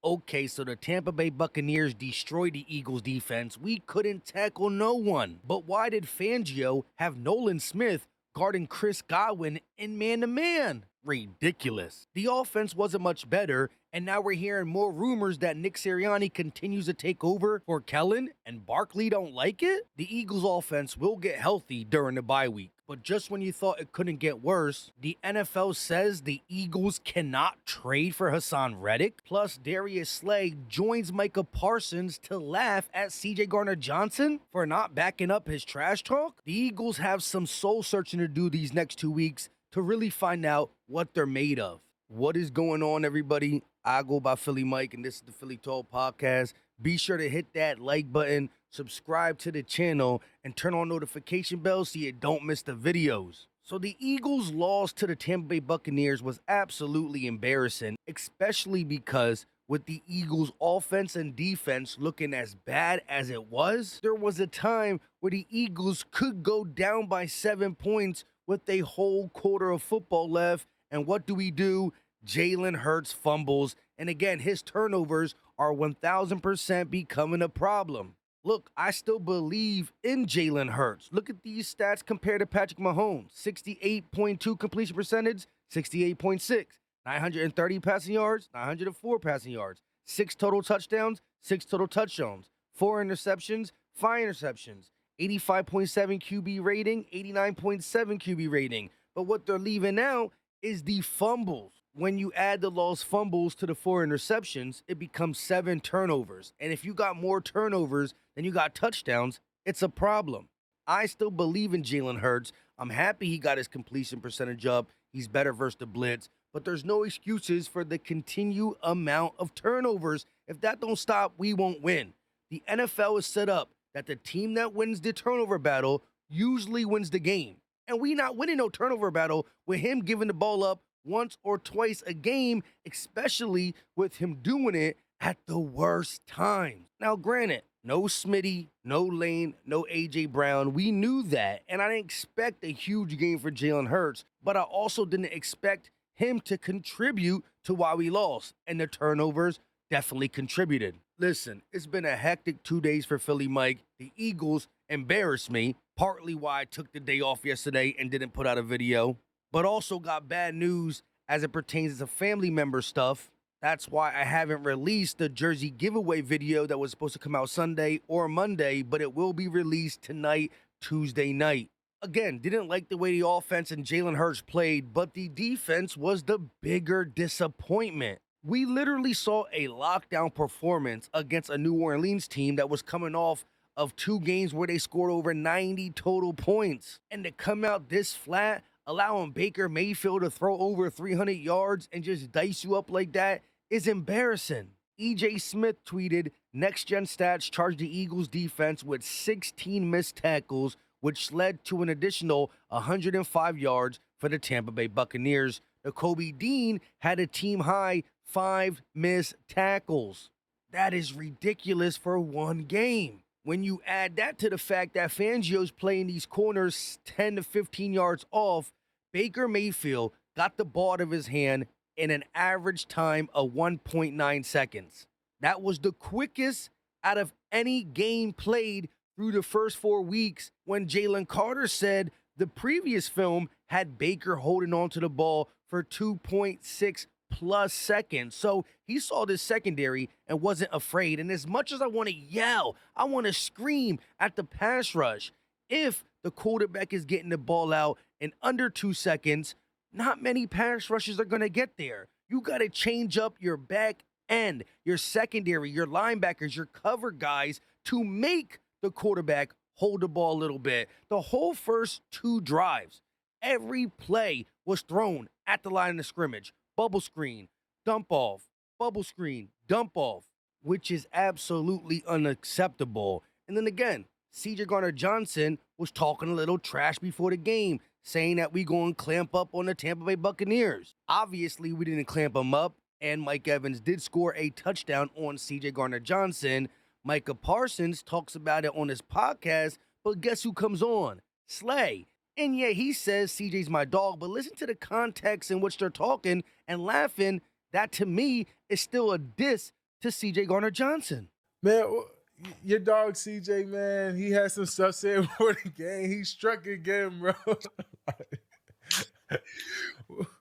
Okay, so the Tampa Bay Buccaneers destroyed the Eagles defense. We couldn't tackle no one. But why did Fangio have Nolan Smith guarding Chris Godwin in man-to-man? Ridiculous. The offense wasn't much better, and now we're hearing more rumors that Nick Sirianni continues to take over for Kellen and Barkley don't like it? The Eagles offense will get healthy during the bye week. But just when you thought it couldn't get worse, the NFL says the Eagles cannot trade for Haason Reddick. Plus, Darius Slay joins Micah Parsons to laugh at CJ Gardner-Johnson for not backing up his trash talk. The Eagles have some soul searching to do these next 2 weeks to really find out what they're made of. What is going on, everybody? I go by Philly Mike, and this is the Philly Talk Podcast. Be sure to hit that like button, subscribe to the channel, and turn on notification bells so you don't miss the videos. So the Eagles' loss to the Tampa Bay Buccaneers was absolutely embarrassing, especially because with the Eagles' offense and defense looking as bad as it was, there was a time where the Eagles could go down by 7 points with a whole quarter of football left. And what do? Jalen Hurts fumbles, and again, his turnovers are 1,000% becoming a problem. Look, I still believe in Jalen Hurts. Look at these stats compared to Patrick Mahomes. 68.2 completion percentage, 68.6. 930 passing yards, 904 passing yards. 6 total touchdowns, 6 total touchdowns. 4 interceptions, 5 interceptions. 85.7 QB rating, 89.7 QB rating. But what they're leaving out is the fumbles. When you add the lost fumbles to the 4 interceptions, it becomes 7 turnovers. And if you got more turnovers than you got touchdowns, it's a problem. I still believe in Jalen Hurts. I'm happy he got his completion percentage up. He's better versus the blitz. But there's no excuses for the continued amount of turnovers. If that don't stop, we won't win. The NFL is set up that the team that wins the turnover battle usually wins the game. And we not winning no turnover battle with him giving the ball up once or twice a game, especially with him doing it at the worst times. Now, granted, no Smitty, no Lane, no A.J. Brown. We knew that, and I didn't expect a huge game for Jalen Hurts, but I also didn't expect him to contribute to why we lost, and the turnovers definitely contributed. Listen, it's been a hectic 2 days for Philly Mike. The Eagles embarrassed me, partly why I took the day off yesterday and didn't put out a video, but also got bad news as it pertains to family member stuff. That's why I haven't released the jersey giveaway video that was supposed to come out Sunday or Monday, but it will be released tonight, Tuesday night. Again, didn't like the way the offense and Jalen Hurts played, but the defense was the bigger disappointment. We literally saw a lockdown performance against a New Orleans team that was coming off of 2 games where they scored over 90 total points. And to come out this flat, allowing Baker Mayfield to throw over 300 yards and just dice you up like that is embarrassing. E.J. Smith tweeted, Next Gen Stats charged the Eagles defense with 16 missed tackles, which led to an additional 105 yards for the Tampa Bay Buccaneers. Kobe Dean had a team-high 5 missed tackles. That is ridiculous for one game. When you add that to the fact that Fangio's playing these corners 10 to 15 yards off, Baker Mayfield got the ball out of his hand in an average time of 1.9 seconds. That was the quickest out of any game played through the first 4 weeks, when Jalen Carter said the previous film had Baker holding on to the ball for 2.6 plus seconds. So he saw this secondary and wasn't afraid. And as much as I want to yell, I want to scream at the pass rush, if the quarterback is getting the ball out in under 2 seconds, not many pass rushes are going to get there. You got to change up your back end, your secondary, your linebackers, your cover guys to make the quarterback hold the ball a little bit. The whole first 2 drives, every play was thrown at the line of scrimmage. Bubble screen, dump off, bubble screen, dump off, which is absolutely unacceptable. And then again, CJ Gardner-Johnson was talking a little trash before the game, saying that we going to clamp up on the Tampa Bay Buccaneers. Obviously, we didn't clamp them up, and Mike Evans did score a touchdown on CJ Gardner-Johnson. Micah Parsons talks about it on his podcast, but guess who comes on? Slay. And yeah, he says CJ's my dog, but listen to the context in which they're talking and laughing. That to me is still a diss to CJ Garner-Johnson. Man, your dog CJ, man, he had some stuff said before the game. He struck again, bro.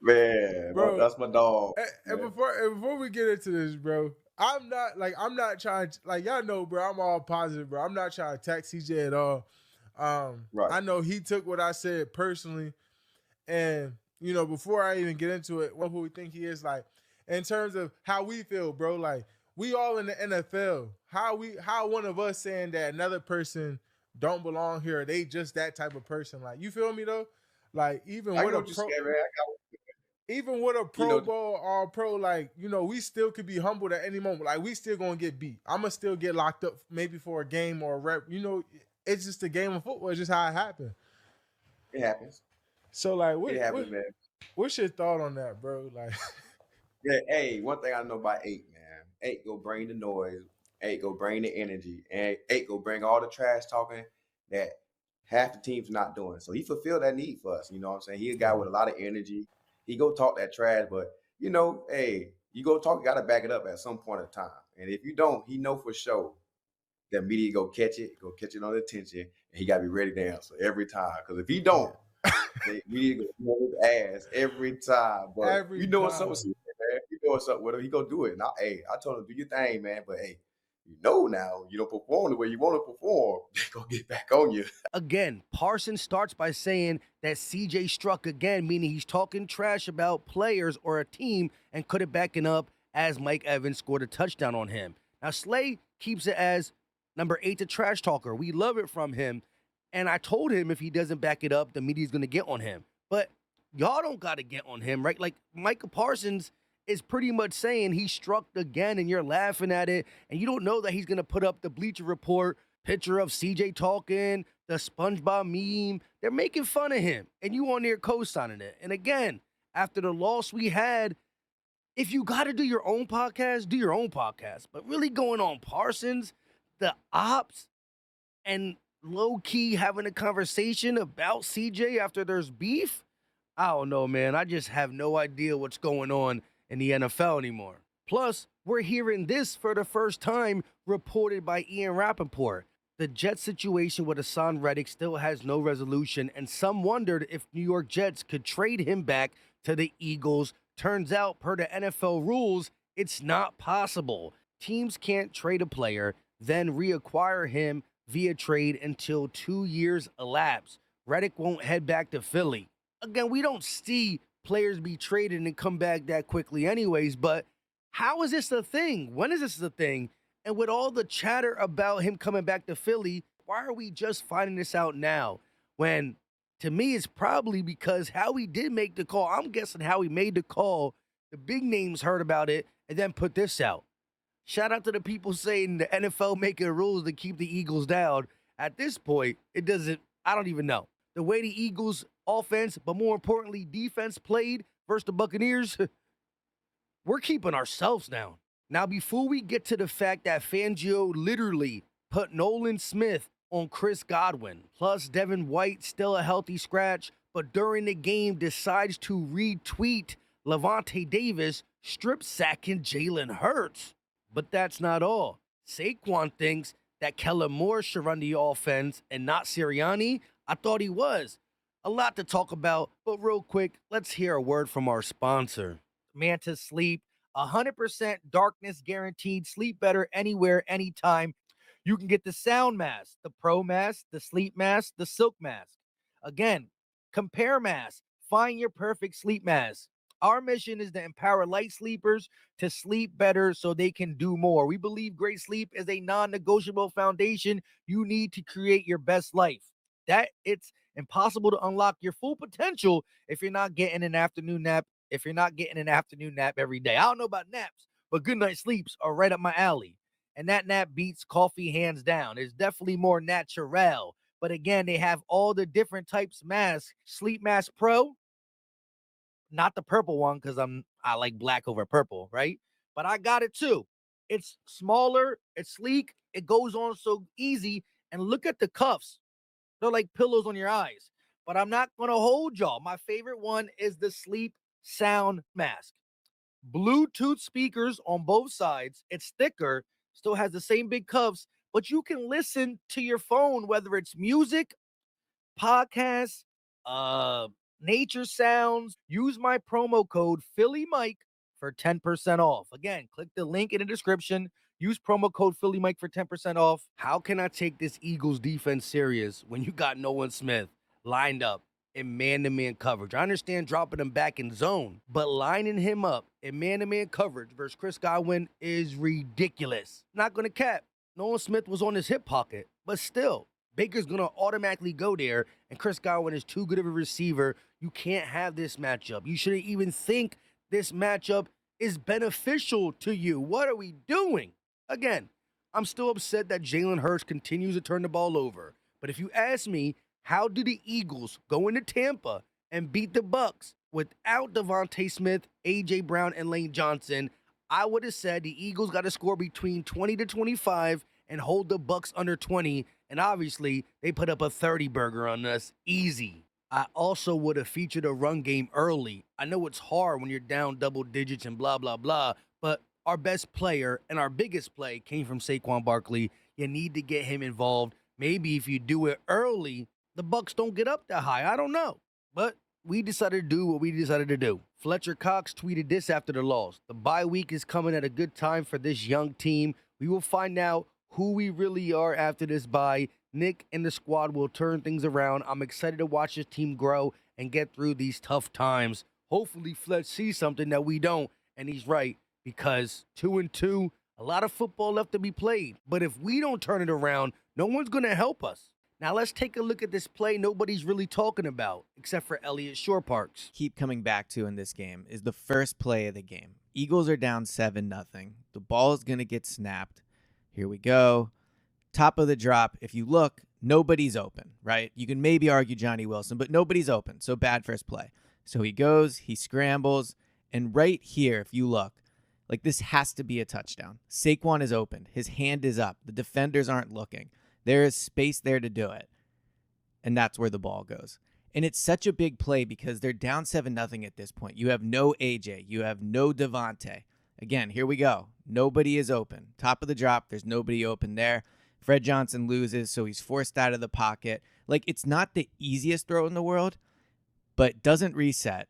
Man, bro, that's my dog. And before we get into this, bro, I'm not trying to, like, y'all know, bro, I'm all positive, bro. I'm not trying to attack CJ at all. Right. I know he took what I said personally, and before I even get into it, who we think he is, like, in terms of how we feel, bro, like, we all in the NFL. How one of us saying that another person don't belong here, they just that type of person, like, you feel me though? Like, even with a pro, even with a Pro Bowl, all pro, like, we still could be humbled at any moment. Like, we still gonna get beat. I'ma still get locked up maybe for a game or a rep. It's just a game of football. It's just how it happens. It happens. So, like, it happens, man. What's your thought on that, bro? Like, yeah, hey, one thing I know about 8, man. 8 go bring the noise. 8 go bring the energy. And 8 go bring all the trash talking that half the team's not doing. So he fulfilled that need for us. You know what I'm saying? He a guy with a lot of energy. He go talk that trash, but hey, you go talk, you gotta back it up at some point in time. And if you don't, he know for sure that media go catch it on the attention, and he gotta be ready to answer every time. Because if he don't, the media go on his ass every time. But you know what's up with him, man. You know what's up with him. He go do it. Now, hey, I told him, do your thing, man. But hey, now you don't perform the way you want to perform, they gonna get back on you. Again, Parsons starts by saying that CJ struck again, meaning he's talking trash about players or a team and couldn't back it up as Mike Evans scored a touchdown on him. Now, Slay keeps it as number 8, the trash talker. We love it from him. And I told him if he doesn't back it up, the media's going to get on him. But y'all don't got to get on him, right? Like, Micah Parsons is pretty much saying he struck again and you're laughing at it. And you don't know that he's going to put up the Bleacher Report picture of CJ talking, the SpongeBob meme. They're making fun of him. And you on there co-signing it. And again, after the loss we had, if you got to do your own podcast, do your own podcast. But really going on Parsons, the ops, and low-key having a conversation about CJ after there's beef, I don't know, man. I just have no idea what's going on in the NFL anymore. Plus, we're hearing this for the first time reported by Ian Rappaport. The Jets situation with Haason Reddick still has no resolution, and some wondered if New York Jets could trade him back to the Eagles. Turns out, per the NFL rules, it's not possible. Teams can't trade a player, then reacquire him via trade until 2 years elapse. Reddick won't head back to Philly. Again, we don't see players be traded and come back that quickly anyways, but how is this a thing? When is this a thing? And with all the chatter about him coming back to Philly, why are we just finding this out now? When, to me, it's probably because Howie did make the call. I'm guessing Howie made the call. The big names heard about it and then put this out. Shout out to the people saying the NFL making rules to keep the Eagles down. At this point, I don't even know. The way the Eagles offense, but more importantly, defense played versus the Buccaneers, we're keeping ourselves down. Now, before we get to the fact that Fangio literally put Nolan Smith on Chris Godwin, plus Devin White still a healthy scratch, but during the game decides to retweet Levante Davis strip sacking Jalen Hurts. But that's not all. Saquon thinks that Kellen Moore should run the offense and not Sirianni. I thought he was. A lot to talk about, but real quick, let's hear a word from our sponsor. Manta Sleep, 100% darkness guaranteed. Sleep better anywhere, anytime. You can get the sound mask, the pro mask, the sleep mask, the silk mask. Again, compare masks. Find your perfect sleep mask. Our mission is to empower light sleepers to sleep better so they can do more. We believe great sleep is a non-negotiable foundation you need to create your best life. That it's impossible to unlock your full potential if you're not getting an afternoon nap. If you're not getting an afternoon nap every day. I don't know about naps, but good night sleeps are right up my alley. And that nap beats coffee hands down. It's definitely more natural. But again, they have all the different types of masks. Sleep Mask Pro, not the purple one because I like black over purple, right? But I got it too. It's smaller, it's sleek, it goes on so easy. And look at the cuffs. They're like pillows on your eyes. But I'm not going to hold y'all. My favorite one is the Sleep Sound Mask. Bluetooth speakers on both sides. It's thicker, still has the same big cuffs, but you can listen to your phone, whether it's music, podcasts, uh, nature sounds. Use my promo code Philly Mike for 10% off. Again, click the link in the description. Use promo code Philly Mike for 10% off. How can I take this Eagles defense serious when you got Nolan Smith lined up in man-to-man coverage? I understand dropping him back in zone, but lining him up in man-to-man coverage versus Chris Godwin is ridiculous. Not going to cap. Nolan Smith was on his hip pocket, but still, Baker's going to automatically go there, and Chris Godwin is too good of a receiver. You can't have this matchup. You shouldn't even think this matchup is beneficial to you. What are we doing? Again, I'm still upset that Jalen Hurts continues to turn the ball over. But if you ask me, how do the Eagles go into Tampa and beat the Bucs without Devontae Smith, A.J. Brown, and Lane Johnson? I would have said the Eagles got to score between 20 to 25 and hold the Bucs under 20. And obviously, they put up a 30 burger on us. Easy. I also would have featured a run game early. I know it's hard when you're down double digits and blah, blah, blah. But our best player and our biggest play came from Saquon Barkley. You need to get him involved. Maybe if you do it early, the Bucs don't get up that high. I don't know. But we decided to do what we decided to do. Fletcher Cox tweeted this after the loss. The bye week is coming at a good time for this young team. We will find out who we really are after this bye. Nick and the squad will turn things around. I'm excited to watch this team grow and get through these tough times. Hopefully Fletch sees something that we don't, and he's right, because 2-2, a lot of football left to be played. But if we don't turn it around, no one's going to help us. Now let's take a look at this play nobody's really talking about, except for Elliott Shore-Parks. Keep coming back to in this game is the first play of the game. Eagles are down 7-0. The ball is going to get snapped. Here we go. Top of the drop. If you look, nobody's open, right? You can maybe argue Johnny Wilson, but nobody's open. So bad first play. So he goes, he scrambles, and right here, if you look, like this has to be a touchdown. Saquon is open. His hand is up. The defenders aren't looking. There is space there to do it. And that's where the ball goes. And it's such a big play because they're down 7-0 at this point. You have no AJ. You have no Devontae. Again, here we go. Nobody is open. Top of the drop, there's nobody open there. Fred Johnson loses, so he's forced out of the pocket. Like, it's not the easiest throw in the world, but doesn't reset.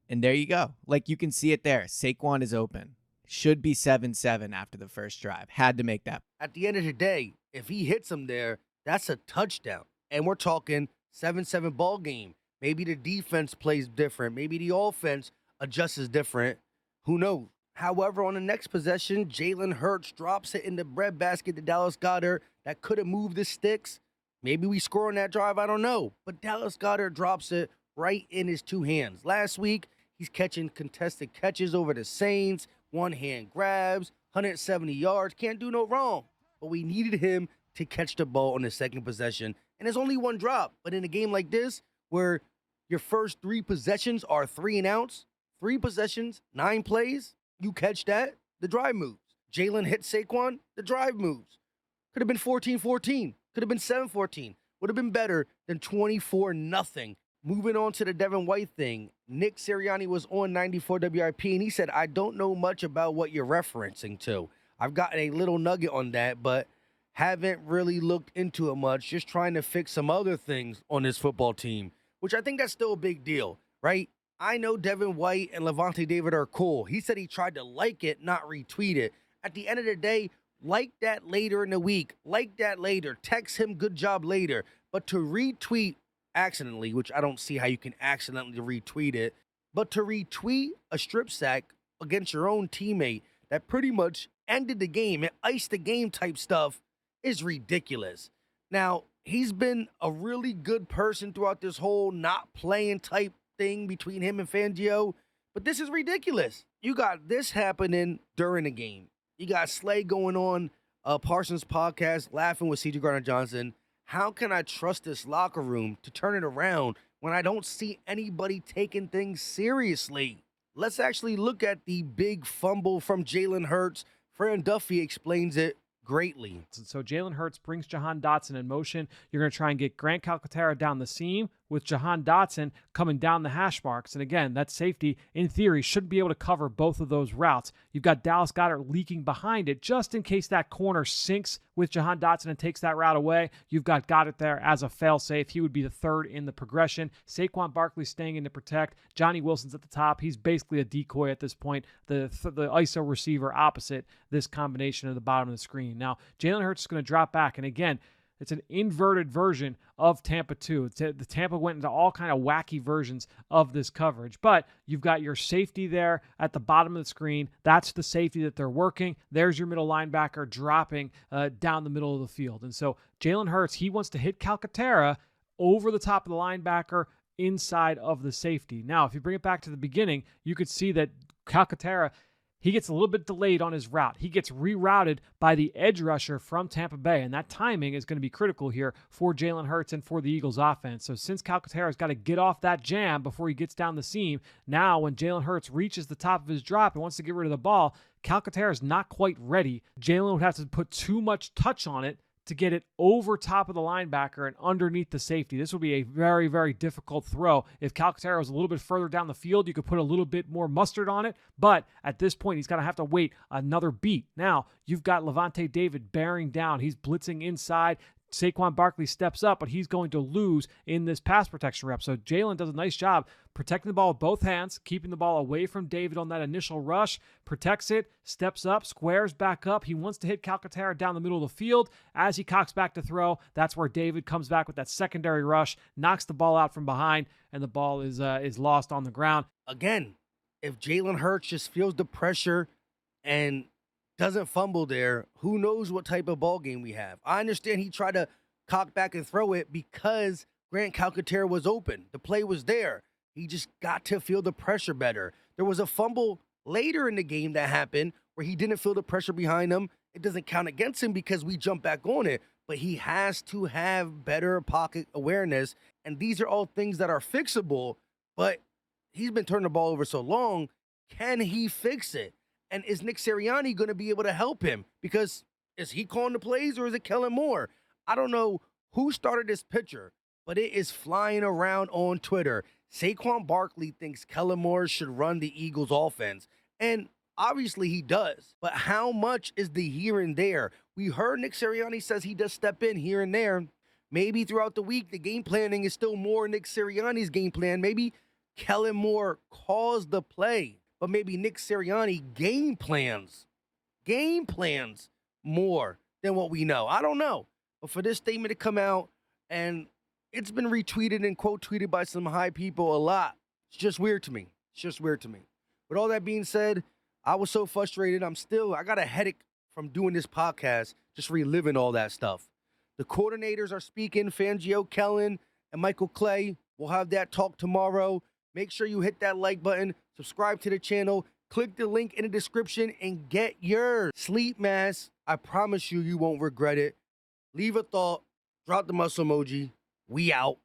And there you go. Like, you can see it there. Saquon is open. Should be 7-7 after the first drive. Had to make that. At the end of the day, if he hits him there, that's a touchdown. And we're talking 7-7 ball game. Maybe the defense plays different. Maybe the offense adjusts different. Who knows? However, on the next possession, Jalen Hurts drops it in the breadbasket to Dallas Goedert. That could have moved the sticks. Maybe we score on that drive. I don't know. But Dallas Goedert drops it right in his two hands. Last week, he's catching contested catches over the Saints. One-hand grabs, 170 yards. Can't do no wrong. But we needed him to catch the ball on the second possession. And there's only one drop. But in a game like this, where your first 3 possessions are 3 and outs, 3 possessions, 9 plays, you catch that, the drive moves. Jalen hits Saquon, the drive moves. Could have been 14-14. Could have been 7-14. Would have been better than 24-0. Moving on to the Devin White thing. Nick Sirianni was on 94 WIP, and he said, I don't know much about what you're referencing to. I've gotten a little nugget on that, but haven't really looked into it much. Just trying to fix some other things on this football team, which I think that's still a big deal, right? I know Devin White and Levante David are cool. He said he tried to like it, not retweet it. At the end of the day, like that later in the week. Like that later. Text him good job later. But to retweet accidentally, which I don't see how you can accidentally retweet it, but to retweet a strip sack against your own teammate that pretty much ended the game and iced the game type stuff is ridiculous. Now, he's been a really good person throughout this whole not playing type thing between him and Fangio, but this is ridiculous. You got this happening during the game. You got Slay going on Parsons podcast, laughing with C.J. Gardner-Johnson. How can I trust this locker room to turn it around when I don't see anybody taking things seriously? Let's actually look at the big fumble from Jalen Hurts. Fran Duffy explains it greatly. So Jalen Hurts brings Jahan Dotson in motion. You're going to try and get Grant Calcaterra down the seam. with Jahan Dotson coming down the hash marks. And again, that safety, in theory, should be able to cover both of those routes. You've got Dallas Goedert leaking behind it just in case that corner sinks with Jahan Dotson and takes that route away. You've got Goedert there as a fail-safe. He would be the third in the progression. Saquon Barkley staying in to protect. Johnny Wilson's at the top. He's basically a decoy at this point, the ISO receiver opposite this combination at the bottom of the screen. Now, Jalen Hurts is going to drop back, and again, it's an inverted version of Tampa 2. The Tampa went into all kind of wacky versions of this coverage. But you've got your safety there at the bottom of the screen. That's the safety that they're working. There's your middle linebacker dropping down the middle of the field. And so Jalen Hurts, he wants to hit Calcaterra over the top of the linebacker inside of the safety. Now, if you bring it back to the beginning, you could see that Calcaterra, he gets a little bit delayed on his route. He gets rerouted by the edge rusher from Tampa Bay, and that timing is going to be critical here for Jalen Hurts and for the Eagles offense. So since Calcaterra's got to get off that jam before he gets down the seam, now when Jalen Hurts reaches the top of his drop and wants to get rid of the ball, Calcaterra's not quite ready. Jalen would have to put too much touch on it to get it over top of the linebacker and underneath the safety. This would be a very, very difficult throw. If Calcaterra was a little bit further down the field, you could put a little bit more mustard on it, but at this point, he's going to have to wait another beat. Now, you've got Levante David bearing down. He's blitzing inside. Saquon Barkley steps up, but he's going to lose in this pass protection rep. So Jalen does a nice job protecting the ball with both hands, keeping the ball away from David on that initial rush, protects it, steps up, squares back up. He wants to hit Calcaterra down the middle of the field. As he cocks back to throw, that's where David comes back with that secondary rush, knocks the ball out from behind, and the ball is lost on the ground. Again, if Jalen Hurts just feels the pressure and doesn't fumble there, who knows what type of ball game we have. I understand he tried to cock back and throw it because Grant Calcaterra was open. The play was there. He just got to feel the pressure better. There was a fumble later in the game that happened where he didn't feel the pressure behind him. It doesn't count against him because we jumped back on it, but he has to have better pocket awareness, and these are all things that are fixable, but he's been turning the ball over so long. Can he fix it? And is Nick Sirianni going to be able to help him? Because is he calling the plays or is it Kellen Moore? I don't know who started this picture, but it is flying around on Twitter. Saquon Barkley thinks Kellen Moore should run the Eagles offense. And obviously he does. But how much is the here and there? We heard Nick Sirianni says he does step in here and there. Maybe throughout the week, the game planning is still more Nick Sirianni's game plan. Maybe Kellen Moore calls the play. But maybe Nick Sirianni game plans more than what we know. I don't know. But for this statement to come out, and it's been retweeted and quote tweeted by some high people a lot, it's just weird to me. With all that being said, I was so frustrated. I got a headache from doing this podcast, just reliving all that stuff. The coordinators are speaking, Fangio, Kellen, and Michael Clay. We'll have that talk tomorrow. Make sure you hit that like button, subscribe to the channel, click the link in the description, and get your sleep mask. I promise you, you won't regret it. Leave a thought, drop the muscle emoji. We out.